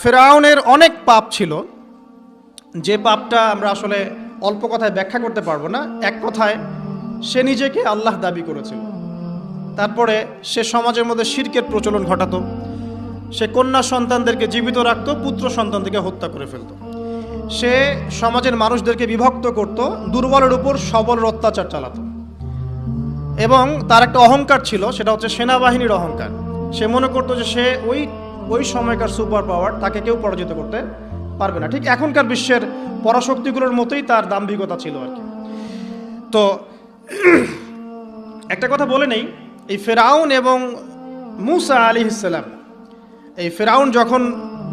ফেরাউনের অনেক পাপ ছিল, যে পাপটা আমরা আসলে অল্প কথায় ব্যাখ্যা করতে পারবো না। এক কথায় সে নিজেকে আল্লাহ দাবি করেছিল। তারপরে সে সমাজের মধ্যে শিরকের প্রচলন ঘটাতো। সে কন্যা সন্তানদেরকে জীবিত রাখতো, পুত্র সন্তানদেরকে হত্যা করে ফেলত। সে সমাজের মানুষদেরকে বিভক্ত করত, দুর্বলের উপর সবলের অত্যাচার চালাতো। এবং তার একটা অহংকার ছিল, সেটা হচ্ছে সেনাবাহিনীর অহংকার। সে মনে করতো যে সে ওই সময়কার সুপার পাওয়ার, তাকে কেউ পরাজিত করতে পারবে না। ঠিক এখনকার বিশ্বের পরাশক্তিগুলোর মতোই তার দাম্ভিকতা ছিল আর কি। তো একটা কথা বলে নেই, এই ফেরাউন এবং মূসা আলাইহিস সালাম, এই ফেরাউন যখন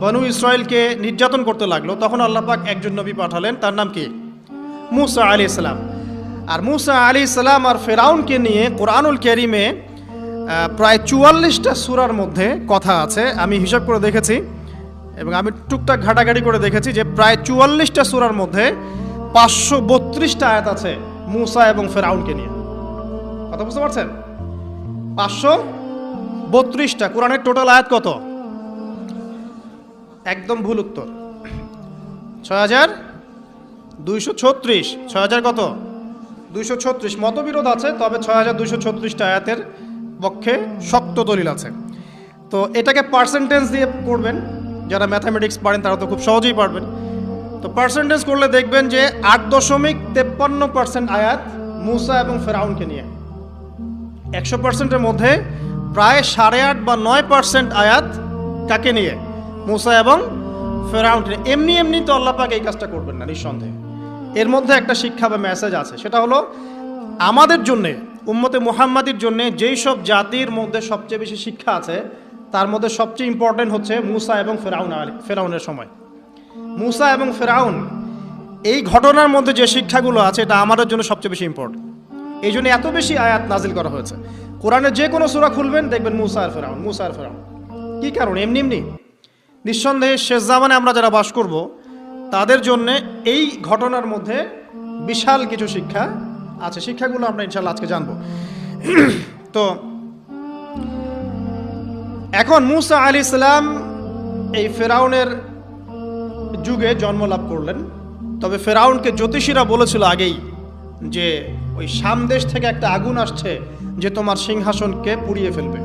বনু ইসরায়েলকে নির্যাতন করতে লাগলো, তখন আল্লাহ পাক একজন নবী পাঠালেন, তার নাম কি? মূসা আলাইহিস সালাম। আর মূসা আলাইহিস সালাম আর ফেরাউনকে নিয়ে কোরআনুল কারীমে প্রায় 44টা সূরার মধ্যে কথা আছে। আমি হিসাব করে দেখেছি এবং আমি টুকটাক ঘাটাঘাটি করে দেখেছি যে প্রায় 44টা সূরার মধ্যে 532টা আয়াত আছে মূসা এবং ফেরাউনকে নিয়ে। কথা বুঝতে পারছেন? 532টা। কোরআনের টোটাল আয়াত কত? একদম ভুল উত্তর, 6236। 6000 কত? 236। মতবিরোধ আছে, তবে 6236টা আয়াতের পক্ষে শক্ত দলিল আছে। তো এটাকে পার্সেন্টেজ দিয়ে করবেন, যারা ম্যাথামেটিক্স পারেন তারা তো খুব সহজেই পারবেন। তো পার্সেন্টেজ করলে দেখবেন যে 8.53% আয়াত মূসা এবং ফেরাউনকে নিয়ে। 100%-এর মধ্যে প্রায় 8.5 বা 9% আয়াত কাকে নিয়ে? মূসা এবং ফেরাউনকে নিয়ে। এমনি এমনি তো আল্লাহ পাক এই কাজটা করবেন না, নিঃসন্দেহে। এর মধ্যে একটা শিক্ষা বা মেসেজ আছে, সেটা হলো আমাদের জন্যে, উম্মতে মুহাম্মাদির জন্যে যেই সব জাতির মধ্যে সবচেয়ে বেশি শিক্ষা আছে, তার মধ্যে সবচেয়ে ইম্পর্টেন্ট হচ্ছে মূসা এবং ফেরাউনের সময়। মূসা এবং ফেরাউন, এই ঘটনার মধ্যে যে শিক্ষাগুলো আছে, এটা আমাদের জন্য সবচেয়ে বেশি ইম্পর্টেন্ট। এই জন্য এত বেশি আয়াত নাজিল করা হয়েছে। কোরআনের যে কোনো সূরা খুলবেন দেখবেন মূসা আর ফেরাউন, মূসা আর ফেরাউন। কী কারণ? এমনি এমনি নিঃসন্দেহে শেষ জামানে আমরা যারা বাস করব, তাদের জন্য এই ঘটনার মধ্যে বিশাল কিছু শিক্ষা আছে। শিক্ষাগুলো আমরা ইনশাআল্লাহ আজকে জানবো। তো এখন মূসা আলাইহিস সালাম এই ফেরাউনের যুগে জন্ম লাভ করলেন। তবে ফেরাউনকে জ্যোতিষীরা বলেছিল আগেই যে ওই সামদেশ থেকে একটা আগুন আসছে যে তোমার সিংহাসনকে পুড়িয়ে ফেলবে।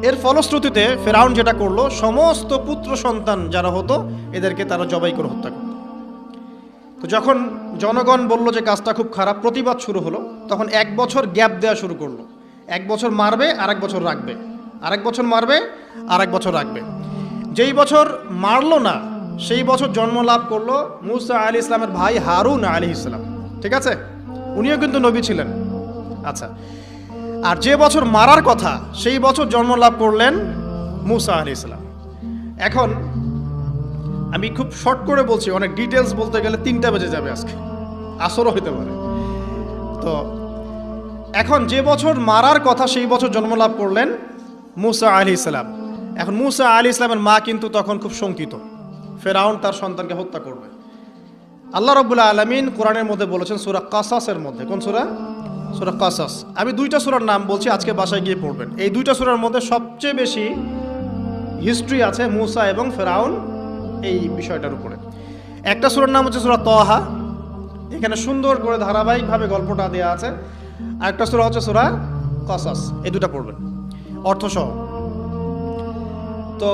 এর ফলশ্রুতিতে ফেরাউন যেটা করলো, সমস্ত পুত্র সন্তান যারা হতো এদেরকে তারা জবাই করে হত্যা করত। তো যখন জনগণ বলল যে কাজটা খুব খারাপ, প্রতিবাদ শুরু হলো, তখন 1 বছর গ্যাপ দেওয়া শুরু করলো। 1 বছর মারবে, আরেক বছর রাখবে, আরেক বছর মারবে, আরেক বছর রাখবে। যেই বছর মারলো না, সেই বছর জন্ম লাভ করলো মূসা আলাইহিস সালামের ভাই হারুন আলাইহিস সালাম। ঠিক আছে? উনিও কিন্তু নবী ছিলেন। আচ্ছা, আর যে বছর মারার কথা, সেই বছর জন্ম লাভ করলেন মূসা আলাইহিস সালাম। এখন আমি খুব শর্ট করে বলছি, অনেক ডিটেলস বলতে গেলে 3টা বেজে যাবে, আজকে আসরও হইতে পারে। তো এখন যে বছর মারার কথা, সেই বছর জন্ম লাভ করলেন মূসা আলাইহিস সালাম। এখন মূসা আলাইহিস সালামের মা কিন্তু তখন খুব শঙ্কিত, ফেরাউন তার সন্তানকে হত্যা করবে। আল্লাহ রাব্বুল আলামিন কোরআনের মধ্যে বলেছেন সূরা কাসাসের মধ্যে। কোন সূরা? সূরা কাসাস। আমি 2টা সূরার নাম বলছি, আজকে বাসায় গিয়ে পড়বেন। এই 2টা সূরার মধ্যে সবচেয়ে বেশি হিস্ট্রি আছে মূসা এবং ফেরাউন এই বিষয়টার উপরে। একটা সূরার নাম হচ্ছে সূরা তাহা, এখানে সুন্দর করে ধারাবাহিকভাবে গল্পটা দেওয়া আছে। আর একটা সূরা হচ্ছে সূরা কাসাস। এই 2টা পড়বেন অর্থসহ। তো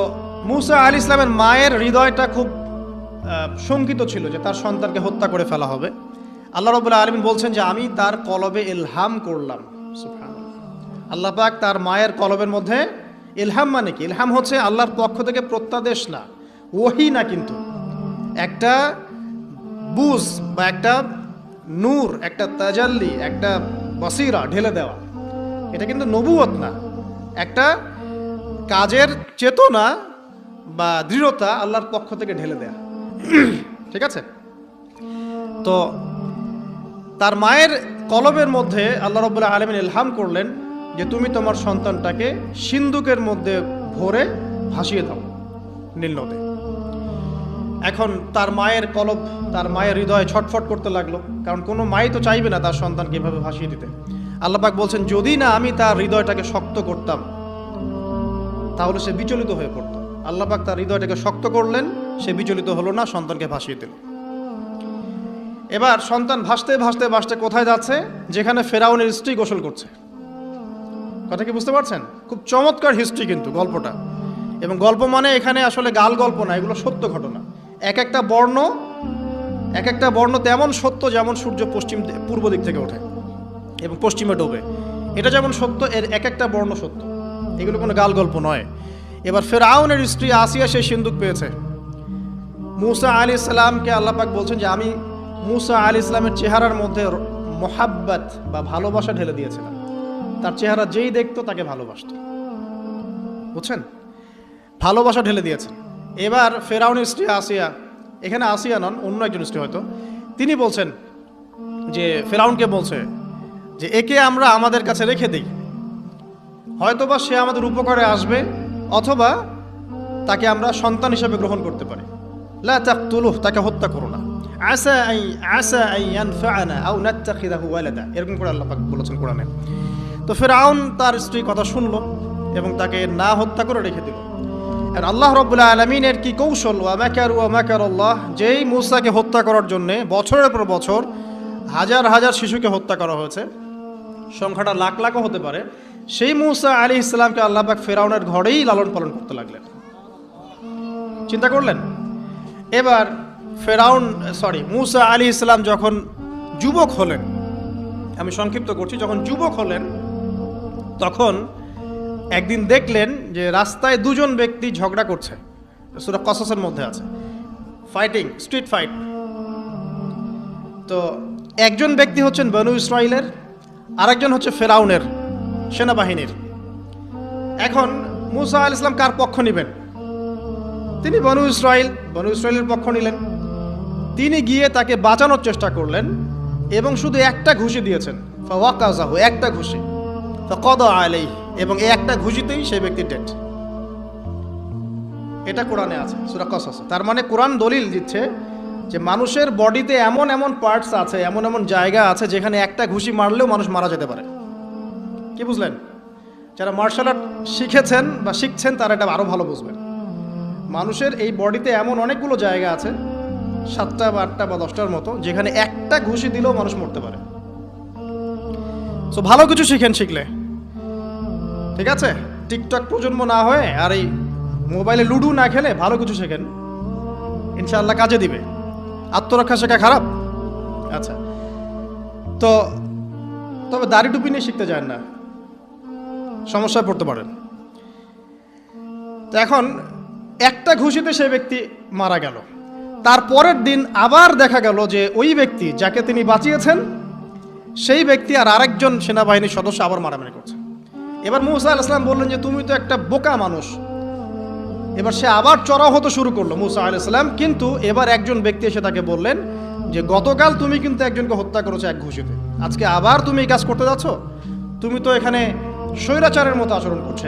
মূসা আলাইহিস সালামের মায়ের হৃদয়টা খুব শঙ্কিত ছিল যে তার সন্তানকে হত্যা করে ফেলা হবে। আল্লাহ রাব্বুল আলামিন বলছেন যে আমি তার কলবে ইলহাম করলাম। সুবহানাল্লাহ। আল্লাহ পাক তার মায়ের কলবের মধ্যে ইলহাম, মানে কি? ইলহাম হচ্ছে আল্লাহর পক্ষ থেকে প্রত্যাদেশ না, ওহী না, কিন্তু একটা বুঝ বা একটা নূর, একটা তাজাল্লি, একটা বসিরা ঢেলে দেওয়া। এটা কিন্তু নবুয়ত না, একটা কাজের চেতনা বা দৃঢ়তা আল্লাহর পক্ষ থেকে ঢেলে দেয়া। ঠিক আছে? তো তার মায়ের কলবের মধ্যে আল্লাহ রাব্বুল আলামিন ইলহাম করলেন যে তুমি তোমার সন্তানটাকে সিন্দুকের মধ্যে ভরে ভাসিয়ে দাও নীল নদে। এখন তার মায়ের কলব, তার মায়ের হৃদয় ছটফট করতে লাগলো, কারণ কোনো মাই তো চাইবে না তার সন্তানকে এভাবে ভাসিয়ে দিতে। আল্লাহ পাক বলছেন যদি না আমি তার হৃদয়টাকে শক্ত করতাম, তাহলে সে বিচলিত হয়ে পড়ত। আল্লাহ পাক তার হৃদয়টাকে শক্ত করলেন, সে বিচলিত হলো না, সন্তানকে ভাসিয়ে দিল। এবার সন্তান ভাসতে ভাসতে ভাসতে কোথায় যাচ্ছে? যেখানে ফেরাউনের স্ত্রী গোসল করছে। কথা কি বুঝতে পারছেন? খুব চমৎকার হিস্ট্রি কিন্তু গল্পটা। এবং গল্প মানে এখানে আসলে গাল গল্প না, এগুলো সত্য ঘটনা। এক একটা বর্ণ তেমন সত্য যেমন সূর্য পূর্ব দিক থেকে ওঠে এবং পশ্চিমে ডোবে, এটা যেমন সত্য, এর এক একটা বর্ণ সত্য, এগুলো কোনো গাল গল্প নয়। এবার ফেরাউনের স্ত্রী আসিয়া সেই সিন্দুক পেয়েছে। মূসা আলাইহিস সালামকে আল্লাহ পাক বলছেন যে আমি মূসা আলাইহিস সালামের চেহারার মধ্যে মোহাব্বত বা ভালোবাসা ঢেলে দিয়েছিলাম। তার চেহারা যেই দেখতো তাকে ভালোবাসত, বুঝছেন? ভালোবাসা ঢেলে দিয়েছেন। এবার ফেরাউনের স্ত্রী আসিয়া, এখানে আসিয়া নন, অন্য একজন স্ত্রী হয়তো, তিনি বলছেন যে ফেরাউনকে বলছে যে একে আমরা আমাদের কাছে রেখে দিই, হয়তোবা সে আমাদের উপকারে আসবে, অথবা তাকে আমরা সন্তান হিসেবে গ্রহণ করতে পারি। লা তাকতুলুহ, তাকে হত্যা করো না। আসা আন ইয়ানফা'না আও নাত্তাখিযাহু ওয়ালাদা, এরকম করে আল্লাহ পাক বলেছেন কোরআনে। তো ফেরাউন তার স্ত্রী কথা শুনলো এবং তাকে না হত্যা করে রেখে দিল। আর আল্লাহ রাব্বুল আলামিনের কি কৌশল! ওয়া মাকারুল্লাহ, যেই মূসাকে হত্যা করার জন্য বছরের পর বছর হাজার হাজার শিশুকে হত্যা করা হয়েছে, সংখ্যাটা লাখ লাখও হতে পারে, সেই মূসা আলাইহিস সালামকে আল্লাহ পাক ফেরাউনের ঘরেই লালন পালন করতে লাগলেন। চিন্তা করলেন? এবার মূসা আলাইহিস সালাম যখন যুবক হলেন, আমি সংক্ষিপ্ত করছি, যখন যুবক হলেন তখন একদিন দেখলেন যে রাস্তায় দুজন ব্যক্তি ঝগড়া করছে। সূরা কসসের মধ্যে আছে, স্ট্রিট ফাইট। তো একজন ব্যক্তি হচ্ছেন বনু ইসরাইলের, আরেকজন হচ্ছে ফেরাউনের সেনাবাহিনীর। এখন মূসা আলাইহিস সালাম কার পক্ষ নেবেন? তিনি বনু ইসরাইলের পক্ষ নিলেন। তিনি গিয়ে তাকে বাঁচানোর চেষ্টা করলেন এবং শুধু একটা ঘুষি দিয়েছেন, ফাওয়াকাযাহু, একটা ঘুষি, ফাকাদা আলাইহি, এবং এই একটা ঘুষিতেই সেই ব্যক্তি ডেড। এটা কোরআনে আছে সূরা কসস। তার মানে কোরআন দলিল দিচ্ছে যে মানুষের বডিতে এমন এমন পার্টস আছে, এমন এমন জায়গা আছে যেখানে একটা ঘুষি মারলেও মানুষ মারা যেতে পারে। কি বুঝলেন? যারা মার্শাল আর্ট শিখেছেন বা শিখছেন তারা এটা আরো ভালো বুঝবেন। মানুষের এই বডিতে এমন অনেকগুলো জায়গা আছে, 7টা বা 8টা বা 10টার মতো, যেখানে একটা ঘুষি দিলেও মানুষ মরতে পারে। সো ভালো কিছু শিখলে, ঠিক আছে? টিকটক প্রজন্ম না হয়ে আর এই মোবাইলে লুডু না খেলে ভালো কিছু শেখেন, ইনশাআল্লাহ কাজে দিবে। আত্মরক্ষা শেখা খারাপ? আচ্ছা, তো তবে দাড়ি টুপি নিয়ে শিখতে যান না, সমস্যায় পড়তে পারেন। তো এখন একটা ঘুষিতে সেই ব্যক্তি মারা গেল। তারপরের দিন আবার দেখা গেল যে ওই ব্যক্তি যাকে তিনি বাঁচিয়েছেন সেই ব্যক্তি আর আরেকজন সেনাবাহিনীর সদস্য আবার মারামারি করছে। এবার মূসা আলাইহিস সালাম বললেন যে তুমি তো একটা বোকা মানুষ। এবার সে আবার চড়াও হতে শুরু করলো মূসা আলাইহিস সালাম, কিন্তু এবার একজন ব্যক্তি এসে তাকে বললেন যে গতকাল তুমি কিন্তু একজনকে হত্যা করেছো এক ঘুষিতে, আজকে আবার তুমি এই কাজ করতে যাচ্ছ, তুমি তো এখানে স্বৈরাচারের মতো আচরণ করছো।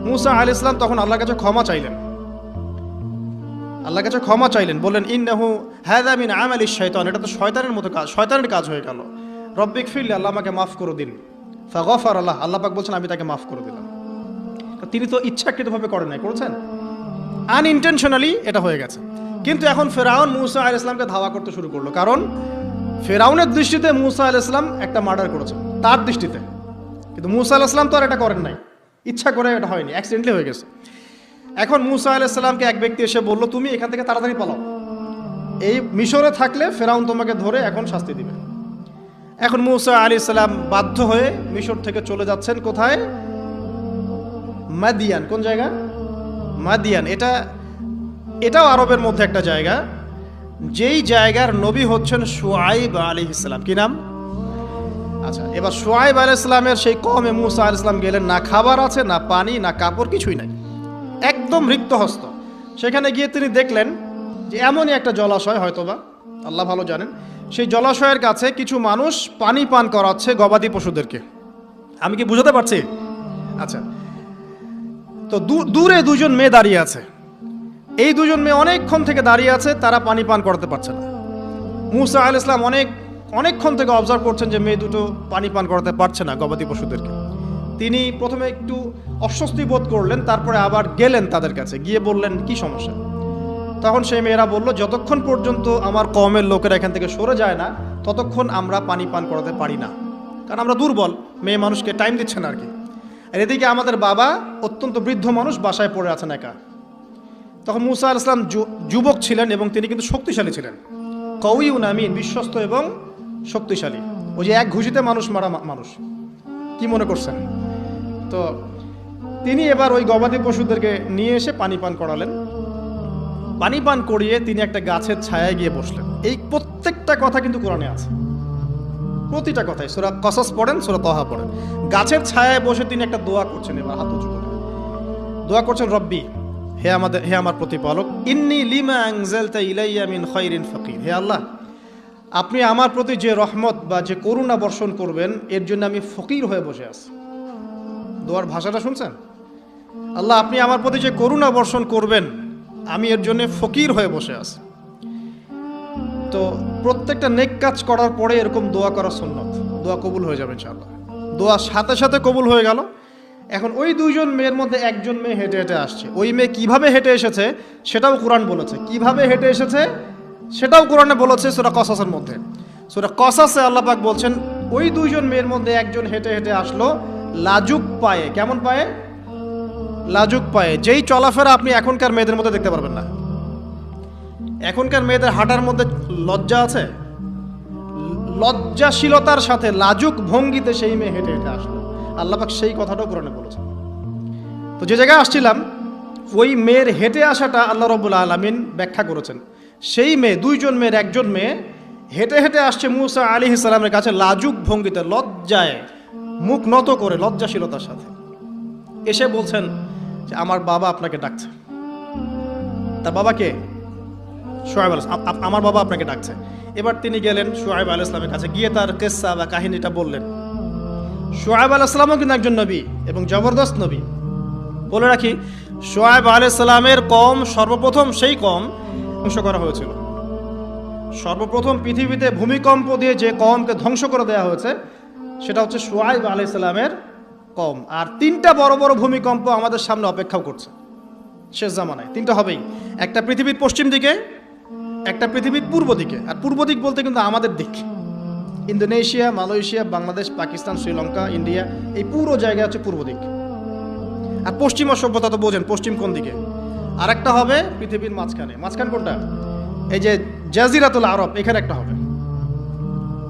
মূসা আলাইহিস সালাম তখন আল্লাহর কাছে ক্ষমা চাইলেন, বললেন ইন্নাহু হাযা মিন আমালিশ শাইতান, এটা তো শয়তানের মতো কাজ, শয়তানের কাজ হয়ে গেল। রব্বিক ফিরলি, আল্লাহ আমাকে মাফ করে দিন। ফাগফার আল্লাহ, আল্লাহ পাক বলছেন আমি তাকে মাফ করে দিলাম। তিনি তো ইচ্ছাকৃতভাবে করেন নাই, করেছেন আনইনটেনশনালি, এটা হয়ে গেছে। কিন্তু এখন ফেরাউন মূসা আলাইহিস সালামকে ধাওয়া করতে শুরু করলো, কারণ ফেরাউনের দৃষ্টিতে মূসা আলাইহিস সালাম একটা মার্ডার করেছেন তার দৃষ্টিতে, কিন্তু মূসা আলাইহিস সালাম তো আর এটা করেন নাই, ইচ্ছা করে এটা হয়নি, অ্যাক্সিডেন্টলি হয়ে গেছে। এখন মূসা আলাইহিস সালামকে এক ব্যক্তি এসে বলল তুমি এখান থেকে তাড়াতাড়ি পালাও, এই মিশরে থাকলে ফেরাউন তোমাকে ধরে এখন শাস্তি দিবে। এখন মূসা আলাইহিস সালাম বাধ্য হয়ে মিশর থেকে চলে যাচ্ছেন কোথায়? মাদিয়ান। কোন জায়গা? মাদিয়ান। এটাও আরবের মধ্যে একটা জায়গা, যেই জায়গার নবী হচ্ছেন শুআইব আলাইহিস সালাম। কি নাম? আচ্ছা, এবার শুআইব আলাইহিস সালামের সেই কওমে মূসা আলাইহিস সালাম গেলেন, না খাবার আছে, না পানি, না কাপড়, কিছুই নাই, একদম রিক্ত হস্ত। সেখানে গিয়ে তিনি দেখলেন যে এমনই একটা জলাশয়, হয়তোবা আল্লাহ ভালো জানেন, সেই জলাশয়ের কাছে কিছু মানুষ পানি পান করাচ্ছে গবাদি পশুদেরকে। আমি কি বুঝাতে পারছি? আচ্ছা, তো দূরে দুজন মেয়ে দাঁড়িয়ে আছে, এই দুজন মেয়ে অনেকক্ষণ থেকে দাঁড়িয়ে আছে, তারা পানি পান করতে পারছে না। মূসা আলাইহিস সালাম অনেকক্ষণ থেকে অবজার্ভ করছেন যে মেয়ে দুটো পানি পান করাতে পারছে না গবাদি পশুদেরকে। তিনি প্রথমে একটু অস্বস্তি বোধ করলেন, তারপরে আবার গেলেন তাদের কাছে, গিয়ে বললেন কি সমস্যা। তখন সেই মেয়েরা বলল, যতক্ষণ পর্যন্ত আমার কওমের লোকেরা এখান থেকে সরে যায় না ততক্ষণ আমরা পানি পান করাতে পারি না, কারণ আমরা দুর্বল, মেয়ে মানুষকে টাইম দিচ্ছে না আর কি। আর এদিকে আমাদের বাবা অত্যন্ত বৃদ্ধ মানুষ, বাসায় পড়ে আছেন একা। তখন মুসা আলাইহিস সালাম যুবক ছিলেন এবং তিনি কিন্তু শক্তিশালী ছিলেন, কওয়িউন আমিন, বিশ্বস্ত এবং শক্তিশালী। ওই যে এক ঘুষিতে মানুষ মারা মানুষ, কি মনে করছেন? তো তিনি এবার ওই গবাদি পশুদেরকে নিয়ে এসে পানি পান করালেন। পানি পান করিয়ে তিনি একটা গাছের ছায়ায় গিয়ে বসলেন। এই প্রত্যেকটা কথা কিন্তু কোরআনে আছে, প্রতিটা কথাই। সূরা কসস পড়েন, সূরা তাহা পড়েন। গাছের ছায়ায় বসে তিনি একটা দোয়া করছেন, এবার হাত উঁচু করে দোয়া করছেন, রব্বি, হে আমার প্রতিপালক, ইন্নী লিমা আনজালতা ইলাইয়া মিন খায়রিন ফাকির। হে আল্লাহ, আপনি আমার প্রতি যে রহমত বা যে করুণা বর্ষণ করবেন এর জন্য আমি ফকির হয়ে বসে আছি। দোয়ার ভাষাটা শুনছেন? আল্লাহ, আপনি আমার প্রতি যে করুণা বর্ষণ করবেন আমি এর জন্য ফকির হয়ে বসে আছি। তো প্রত্যেকটা নেক কাজ করার পরে এরকম দোয়া করা সুন্নত, দোয়া কবুল হয়ে যাবে ইনশাআল্লাহ। দোয়া সাথে সাথে কবুল হয়ে গেল। এখন ওই দুইজন মেয়ের মধ্যে একজন মেয়ে হেঁটে হেঁটে আসছে। ওই মেয়ে কিভাবে হেঁটে এসেছে সেটাও কোরআন বলেছে, কিভাবে হেঁটে এসেছে সেটাও কোরআনে বলেছে সূরা কসাসের মধ্যে। সূরা কসাসে আল্লাহ পাক বলছেন, ওই দুইজন মেয়ের মধ্যে একজন হেঁটে হেঁটে আসলো লাজুক পায়ে। কেমন পায়ে? লাজুক পায়ে। যেই চলাফেরা আপনি এখনকার মেয়েদের মধ্যে দেখতে পারবেন না। এখনকার মেয়েদের হাঁটার মধ্যে লজ্জা আছে, লজ্জাশীলতার সাথে লাজুক ভঙ্গিতে সেই মেয়ে হেঁটে হেঁটে আসলো। আল্লাহ পাক সেই কথাটাও কোরআনে বলেছেন। তো যে জায়গায় আসছিলাম, ওই মেয়ের হেঁটে আসাটা আল্লাহ রাব্বুল আলামিন ব্যাখ্যা করেছেন। সেই মেয়ে, দুইজন মেয়ের একজন মেয়ে হেঁটে হেঁটে আসছে মুসা আলাইহিস সালামের কাছে লাজুক ভঙ্গিতে, লজ্জায় মুখ নত করে, লজ্জাশীলতার সাথে এসে বলছেন যে আমার বাবা আপনাকে ডাকছে। তার বাবাকে? শুআয়ব আলাইহিস সালাম, আমার বাবা আপনাকে ডাকছে। এবার তিনি গেলেন শুআয়ব আলাইহিস সালামের কাছে, গিয়ে তার কিসসা বা কাহিনীটা বললেন। শুআয়ব আলাইহিস সালামও কিন্তু একজন নবী এবং জবরদস্ত নবী। বলে রাখি, শুআয়ব আলাইহিস সালামের কওম সর্বপ্রথম সেই কওম ধ্বংস করা হয়েছিল। সর্বপ্রথম পৃথিবীতে ভূমিকম্প দিয়ে যে কওমকে ধ্বংস করে দেওয়া হয়েছে সেটা হচ্ছে শুআয়ব আলাইহিস সালামের কওম। আর তিনটা বড় বড় ভূমিকম্প আমাদের সামনে অপেক্ষাও করছে শেষ জামানায়। তিনটা হবেই, একটা পৃথিবীর পশ্চিম দিকে, একটা পৃথিবীর পূর্ব দিকে। আর পূর্ব দিক বলতে কিন্তু আমাদের দিক, Indonesia, Malaysia, Bangladesh, Pakistan, Sri Lanka, India, এই পুরো জায়গা হচ্ছে পূর্ব দিক। আর পশ্চিমা সভ্যতা তো বোঝেন, পশ্চিম কোন দিকে। আর একটা হবে পৃথিবীর মাঝখানে। মাঝখান কোনটা? এই যে জাজিরাতুল আরব, এখানে একটা হবে।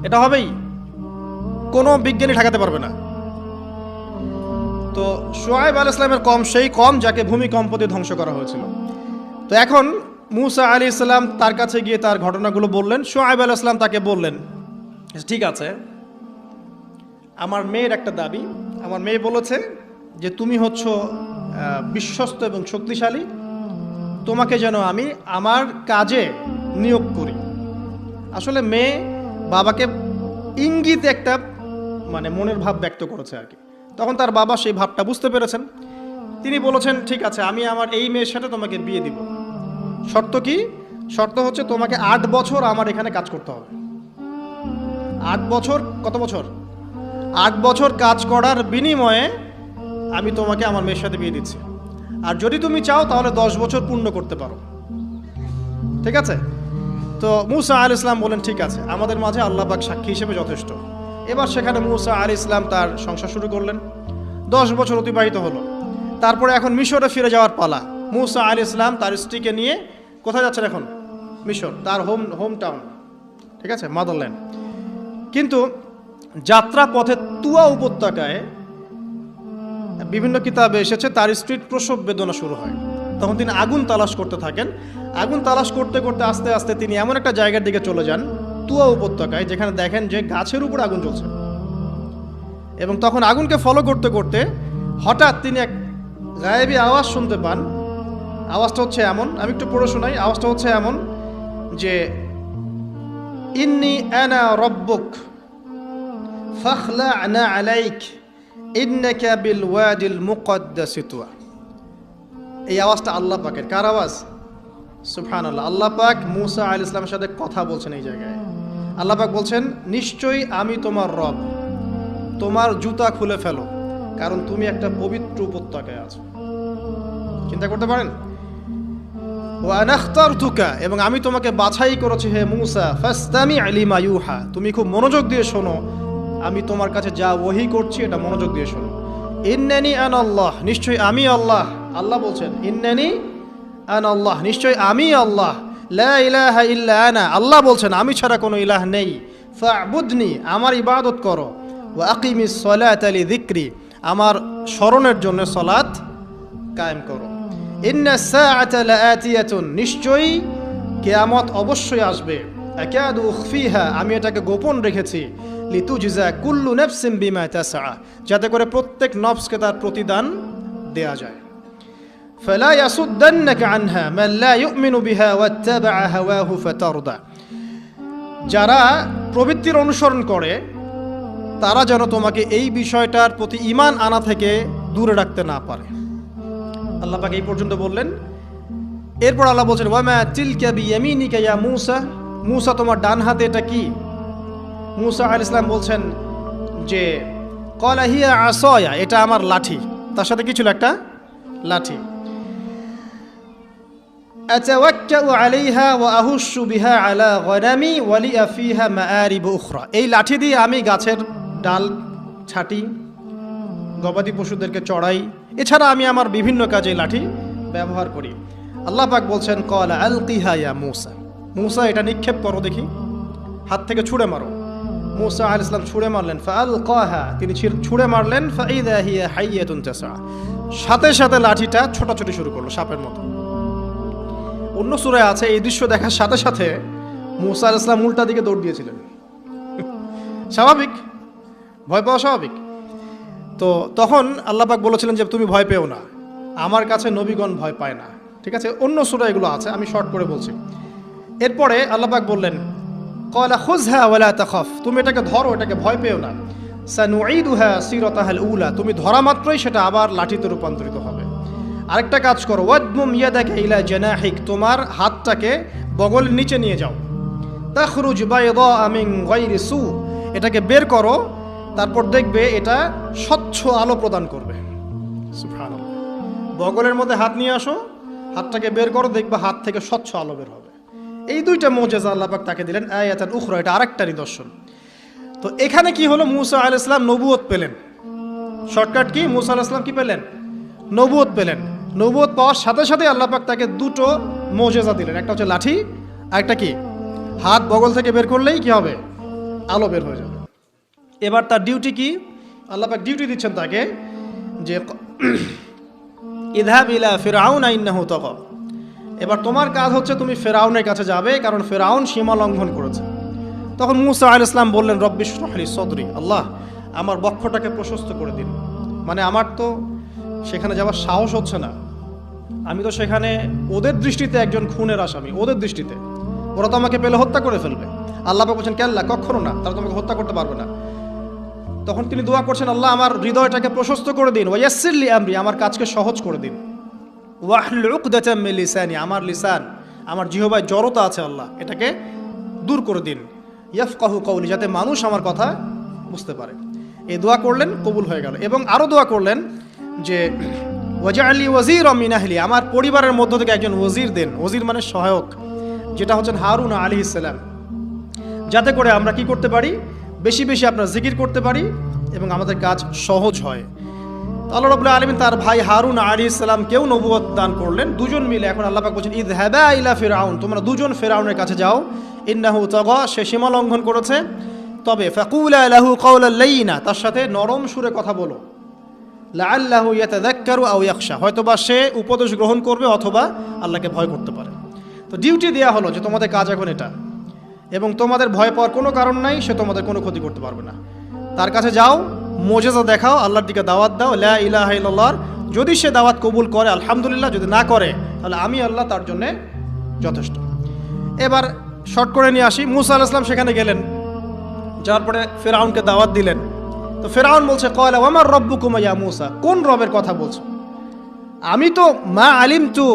এটা হবেই, কোনো বিজ্ঞানী ঠেকাতে পারবে না। তো শুআয়ব আলাইহিস সালামের কওম সেই কওম যাকে ভূমিকম্প দিয়ে ধ্বংস করা হয়েছিল। তো এখন মুসা আলাইহিস সালাম তার কাছে গিয়ে তার ঘটনাগুলো বললেন। শুআয়ব আলাইহিস সালাম তাকে বললেন, ঠিক আছে, আমার মেয়ের একটা দাবি। আমার মেয়ে বলেছে যে তুমি হচ্ছ বিশ্বস্ত এবং শক্তিশালী, তোমাকে যেন আমি আমার কাজে নিয়োগ করি। আসলে মেয়ে বাবাকে ইঙ্গিত একটা মানে মনের ভাব ব্যক্ত করেছে আর কি। তখন তার বাবা সেই ভাবটা বুঝতে পেরেছেন। তিনি বলেছেন, ঠিক আছে, আমি আমার এই মেয়ের সাথে তোমাকে বিয়ে দিব। শর্ত কি? শর্ত হচ্ছে তোমাকে 8 বছর আমার এখানে কাজ করতে হবে। 8 বছর, কত বছর? 8 বছর কাজ করার বিনিময়ে আমি তোমাকে আমার মেয়ের সাথে বিয়ে দিচ্ছি। আর যদি তুমি চাও তাহলে 10 বছর পূর্ণ করতে পারো। ঠিক আছে? তো মুসা আলাইহিস সালাম বলেন, ঠিক আছে, আমাদের মাঝে আল্লাহ পাক সাক্ষী হিসেবে যথেষ্ট। এবার সেখানে মুসা আলাইহিস সালাম তার সংসার শুরু করলেন। 10 বছর অতিবাহিত হলো। তারপরে এখন মিশরে ফিরে যাওয়ার পালা। মুসা আলাইহিস সালাম তার স্ত্রীকে নিয়ে কোথায় যাচ্ছেন এখন? মিশর, তার হোম টাউন। ঠিক আছে, মাদারল্যান্ড। কিন্তু যাত্রা পথে তুয়া উপত্যকায় বিভিন্ন কিতাবে এসেছে তার স্ত্রীর প্রসব বেদনা শুরু হয়। তখন তিনি আগুন তালাশ করতে থাকেন। আগুন তালাশ করতে করতে আস্তে আস্তে তিনি এমন একটা জায়গার দিকে চলে যান তুয়া উপত্যকায়, যেখানে দেখেন যে গাছের উপর আগুন জ্বলছে। এবং তখন আগুনকে ফলো করতে করতে হঠাৎ তিনি এক গায়েবী আওয়াজ শুনতে পান। আওয়াজটা হচ্ছে এমন, আমি একটু পড়ে শোনাই। আওয়াজটা হচ্ছে এমন যে ইন্নী আনা রব্বুক ফাখলা'না আলাইক ইন্নাকা বিল ওয়াদিল মুকদ্দাস তুয়া। এই আওয়াজটা আল্লাহ পাকের। কার আওয়াজ? সুবহানাল্লাহ। আল্লাহ পাক মুসা আলাইহিস সালামের সাথে কথা বলছেন এই জায়গায়। আল্লাহ পাক বলছেন, নিশ্চয়ই আমি তোমার রব, তোমার জুতা খুলে ফেলো, কারণ তুমি একটা পবিত্র উপত্যকায় আছো। চিন্তা করতে পারেন। ওয়া আনা ইখতারতুকা, এবং আমি তোমাকে বাছাই করেছি হে মূসা, ফাসতামি' লিমা ইউহা, তুমি খুব মনোযোগ দিয়ে শোনো, আমি তোমার কাছে যা ওহী করছি এটা মনোযোগ দিয়ে শোনো। ইন্নানি আনা আল্লাহ, নিশ্চয়ই আমি আল্লাহ। আল্লাহ বলছেন ইন্নানি আনা আল্লাহ, নিশ্চয়ই আমি আল্লাহ। লা ইলাহা ইল্লা আনা, আল্লাহ বলছেন আমি ছাড়া কোনো ইলাহ নেই। ফা'বুদনি, আমার ইবাদত করো। ওয়া আকিমিস সালাতা লিযিকরি, আমার স্মরণের জন্য সালাত কায়েম করো। ইন্নাস সাআতা লাআতিয়াতুন, নিশ্চয়ই কিয়ামত অবশ্যই আসবে। আকাদু উখফিহা, আমি এটাকে গোপন রেখেছি। লিতুজজা কুল্লু নাফসিন বিমা তাসআ, যাতে করে প্রত্যেক নফসকে তার প্রতিদান দেয়া যায়। ফালা ইয়াসুদ্দান্নাকা আনহা মান লা ইউমিনু বিহা ওয়াত্তাবা হাওয়াহু ফাতারদা, যারা প্রবৃত্তির অনুসরণ করে তারা যেন তোমাকে এই বিষয়টার প্রতি ঈমান আনা থেকে দূরে রাখতে না পারে। আল্লাহ পাক এই পর্যন্ত বললেন। এরপর আল্লাহ বলছেন ওয়ামা তিলকা বিয়ামিনিকা ইয়া মূসা, মূসা তোমার ডান হাতে এটা কি? মূসা আলাইহিস সালাম বলছেন যে ক্বালা হিয়া আসায়া, এটা আমার লাঠি। তার সাথে কি ছিল? একটা লাঠি। আতাওয়াক্কাউ আলাইহা ওয়া আহুশু বিহা আলা গনামি ওয়া লিয়া ফিহা মাআরিব উখরা, এই লাঠি দিয়ে আমি গাছের ডাল ছাঁটি, গবাদি পশুদেরকে চড়াই, এছাড়া আমি আমার বিভিন্ন কাজে লাঠি ব্যবহার করি। আল্লাহ পাক বলছেন ক্বালা আলকিহা ইয়া মূসা, মূসা এটা নিক্ষেপ করো দেখি, হাত থেকে ছুঁড়ে মারো। মূসা আলাইহিস সালাম ছুঁড়ে মারলেন। ফাআলকাহা, তিনি ছুঁড়ে মারলেন। ফাইদা হিয়া হাইয়াতুন তাসআ, সাথে সাথে লাঠিটা ছোটাছুটি শুরু করলো সাপের মতো। অন্য সূরায় আছে এই দৃশ্য দেখার সাথে সাথে মূসা আলাইহিস সালাম উল্টা দিকে দৌড় দিয়েছিলেন। স্বাভাবিক, ভয় পাওয়া স্বাভাবিক। তো তখন আল্লাহ পাক বলেছিলেন যে তুমি ভয় পেও না, আমার কাছে নবীগণ ভয় পায় না। ঠিক আছে, অন্য সূরা এগুলো আছে, আমি শর্ট করে বলছি। এরপরে আল্লাহ পাক বললেন ক্বালা খুযহা ওয়া লা তাখাফ, তুমি এটাকে ধরো, এটাকে ভয় পেও না। সানুঈদুহা সিরাতাহাল উলা, তুমি ধরা মাত্রই সেটা আবার লাঠিতে রূপান্তরিত হবে। আরেকটা কাজ করো, ওয়াদমুম ইয়াদাকা ইলা জানাহিক, তোমার হাতটাকে বগলের নিচে নিয়ে যাও। তাখরুজ বাইদা মিন গায়রি সু, এটাকে বের করো, তারপর দেখবে এটা স্বচ্ছ আলো প্রদান করবে। সুবহানাল্লাহ, বগলের মধ্যে হাত নিয়ে আসো, হাতটাকে বের করো, দেখবে হাত থেকে স্বচ্ছ আলো বের হবে। এই দুইটা মুজিজা আল্লাহ পাক তাকে দিলেন। আয়াতান উখরা, এটা আরেকটা নিদর্শন। তো এখানে কি হলো? মূসা আলাইহিস সালাম নবুয়ত পেলেন। Shortcut key? মূসা আলাইহিস সালাম কি পেলেন? নবুয়ত পেলেন। নবুয়ত পাওয়ার সাথে সাথে আল্লাহ পাক তাকে দুটো মুজিজা দিলেন। একটা হচ্ছে লাঠি, আর একটা কি? হাত বগল থেকে বের করলেই কি হবে? আলো বের হয়ে যাবে। এবার তার ডিউটি কি? আল্লাহ পাক ডিউটি দিচ্ছেন তাকে যে ইযহাব ইলা ফিরআউন ইন্নাহু তাগা, এবার তোমার কাজ হচ্ছে তুমি ফেরাউনের কাছে যাবে, কারণ ফেরাউন সীমা লঙ্ঘন করেছে। তখন মূসা আলাইহিস সালাম বললেন রব্বি ইশরাহ লি সদরি, আল্লাহ আমার বক্ষটাকে প্রশস্ত করে দিন। মানে আমার তো সেখানে যাওয়ার সাহস হচ্ছে না, আমি তো সেখানে ওদের দৃষ্টিতে একজন খুনের আসামি, ওদের দৃষ্টিতে ওরা তো আমাকে পেলে হত্যা করে ফেলবে। আল্লাহ পাক বলছেন কেল্লা, কখনো না, তারা তোমাকে হত্যা করতে পারবে না। তখন তিনি দোয়া করছেন আল্লাহ আমার হৃদয়টাকে প্রশস্ত করে দিন, ওয়া ইয়াসসির লি আমরি, আমার কাজকে সহজ করে দিন। ওয়াহলুল উকদাতাম মিন লিসানি, আমার লিসান, আমার জিহ্বায় জড়তা আছে আল্লাহ, এটাকে দূর করে দিন। ইয়াফকাহু কওলি, যাতে মানুষ আমার কথা বুঝতে পারে। এই দোয়া করলেন, কবুল হয়ে গেল। এবং আরও দোয়া করলেন যে ওয়াজআলি ওয়াজিরাম মিন আহলি, আমার পরিবারের মধ্য থেকে একজন ওয়াজির দেন। ওয়াজির মানে সহায়ক, যেটা হচ্ছেন হারুন আলাইহিস সালাম, যাতে করে আমরা কি করতে পারি? বেশি বেশি আপনার জিকির করতে পারি এবং আমাদের কাজ সহজ হয়। আল্লাহ রাব্বুল আলামিন তার ভাই হারুন আলাইহিস সালামকেও নবুয়ত দান করলেন। দুজন মিলে এখন আল্লাহ পাক বলছেন ইযহাবা ইলা ফিরআউন, তোমরা দুজন ফিরআউনের কাছে যাও। ইন্নাহু তাগা, সে সীমা লঙ্ঘন করেছে। তবে ফাকুলা লাহু কাওলাল লাইয়িনা, তার সাথে নরম সুরে কথা বলো। লাআল্লাহু ইয়াতাযাক্কারু আও ইয়াখশা, হয়তোবা সে উপদেশ গ্রহণ করবে অথবা আল্লাহকে ভয় করতে পারে। তো ডিউটি দেয়া হলো যে তোমাদের কাজ এখন এটা, এবং তোমাদের ভয় পাওয়ার কোনো কারণ নাই, সে তোমাদের কোনো ক্ষতি করতে পারবে না। তার কাছে যাও, মুজিজা দেখাও, আল্লাহর দিকে দাওয়াত দাও, লা ইলাহা ইল্লাল্লাহ। যদি সে দাওয়াত কবুল করে আলহামদুলিল্লাহ, যদি না করে তাহলে আমি আল্লাহ তার জন্যে যথেষ্ট। এবার শর্ট করে নিয়ে আসি, মূসা আলাইহিস সালাম সেখানে গেলেন, যাওয়ার পরে ফিরআউনকে দাওয়াত দিলেন। তো ফিরআউন বলছে ক্বালা ওয়ামা রাব্বুকুমা ইয়া মূসা, কোন রবের কথা বলছো? আমি তো মা আলিমতু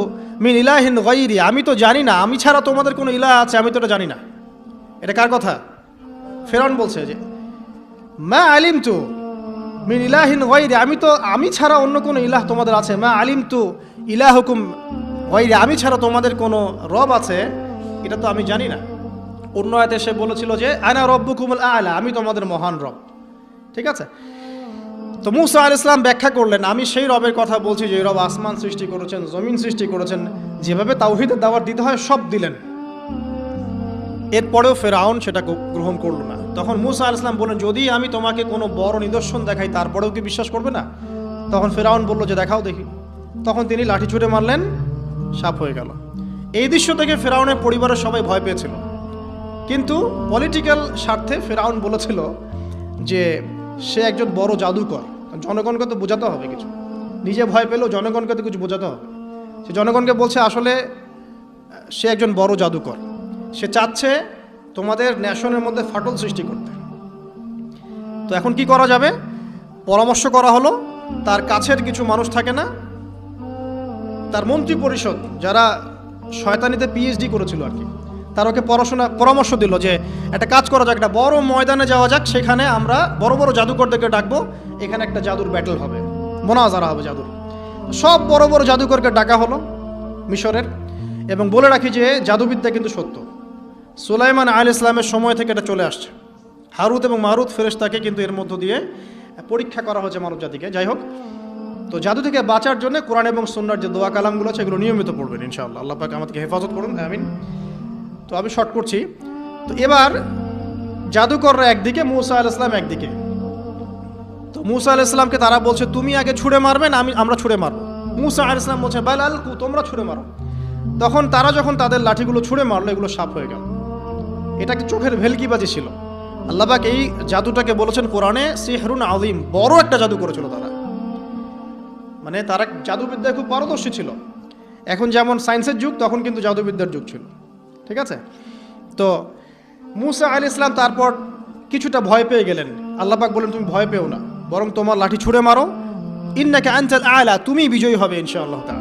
মিন ইলাহিন গায়রি, আমি তো জানি না, আমি ছাড়া তোমাদের কোনো ইলাহ আছে আমি তো এটা জানি না। এটা কার কথা? ফিরআউন বলছে যে মা আলিমতু মিন ইলাহিন গায়রি, আমি ছাড়া অন্য কোনো ইলাহ তোমাদের আছে? মা আলিমতু ইলাহুকুম গায়রি, আমি ছাড়া তোমাদের কোনো রব আছে এটা তো আমি জানি না। অন্য আয়াতে সে বলেছিল যে আনা রব্বুকুমুল আ'লা, আমি তোমাদের মহান রব। ঠিক আছে, তো মূসা আলাইহিস সালাম ব্যাখ্যা করলেন, আমি সেই রবের কথা বলছি যে রব আসমান সৃষ্টি করেছেন, জমিন সৃষ্টি করেছেন, যেভাবে তাওহীদের দাওয়াত দিতে হয় সব দিলেন। এরপরেও ফেরাউন সেটা গ্রহণ করলো না। তখন মূসা আলাইহিস সালাম বললেন, যদি আমি তোমাকে কোনো বড় নিদর্শন দেখাই তারপরেও কি বিশ্বাস করবে না? তখন ফেরাউন বলল যে দেখাও দেখি। তখন তিনি লাঠি ছুঁড়ে মারলেন, সাপ হয়ে গেল। এই দৃশ্য থেকে ফেরাউনের পরিবারের সবাই ভয় পেয়েছিল, কিন্তু পলিটিক্যাল স্বার্থে ফেরাউন বলেছিল যে সে একজন বড় জাদুকর, জনগণকে তো বোঝাতে হবে কিছু, নিজে ভয় পেলেও জনগণকে তো কিছু বোঝাতে হবে। সে জনগণকে বলছে আসলে সে একজন বড় জাদুকর, সে চাচ্ছে তোমাদের ন্যাশনের মধ্যে ফাটল সৃষ্টি করতে। তো এখন কি করা যাবে? পরামর্শ করা হলো, তার কাছের কিছু মানুষ থাকে না, তার মন্ত্রী পরিষদ যারা শয়তানিতে পিএইচডি করেছিল আর কি, তার ওকে পরামর্শ দিল যে একটা কাজ করা যাক, একটা বড় ময়দানে যাওয়া যাক, সেখানে আমরা বড় বড় জাদুকরদেরকে ডাকবো, এখানে একটা জাদুর ব্যাটল হবে, মোনাজারা হবে জাদুর। সব বড় বড় জাদুকরকে ডাকা হলো মিশরের, এবং বলে রাখি যে জাদুবিদ্যা কিন্তু সত্য, সুলাইমান আলাইহিস সালামের সময় থেকে এটা চলে আসছে। হারুত এবং মারুত ফেরেশতাকে কিন্তু এর মধ্য দিয়ে পরীক্ষা করা হয়েছে মানব জাতিকে। যাই হোক, তো জাদু থেকে বাঁচার জন্য কোরআন এবং সুন্নাহর যে দোয়া কালামগুলো আছে এগুলো নিয়মিত পড়বেন ইনশাআল্লাহ। আল্লাহ পাক আমাদেরকে হেফাজত করুন, আমিন। তো আমি শর্ট করছি। তো এবার জাদুকররা একদিকে, মূসা আলাইহিস সালাম একদিকে। তো মূসা আলাইহিস সালামকে তারা বলছে তুমি আগে ছুঁড়ে মারবেন, আমরা ছুঁড়ে মারবো। মূসা আলাইহিস সালাম বলছে বাল আলকু, তোমরা ছুঁড়ে মারো। তখন তারা যখন তাদের লাঠিগুলো ছুঁড়ে মারলো, এগুলো সাপ হয়ে গেল। এটা কি চোখের ভেলকিবাজি ছিল? আল্লাহ পাক এই জাদুটাকে বলেছেন কোরআনে সিহরুন আযীম, বড় একটা জাদু করেছিল তারা, মানে তারা জাদুবিদ্যায় খুব পারদর্শী ছিল। এখন যেমন সায়েন্সের যুগ, তখন কিন্তু জাদুবিদ্যার যুগ ছিল। ঠিক আছে, তো মূসা আলাইহিস সালাম তারপর কিছুটা ভয় পেয়ে গেলেন। আল্লাহ পাক বলেন তুমি ভয় পেও না, বরং তোমার লাঠি ছুঁড়ে মারো, ইন্নাকা আনতাল আ'লা, তুমি বিজয়ী হবে ইনশাআল্লাহ তাআলা।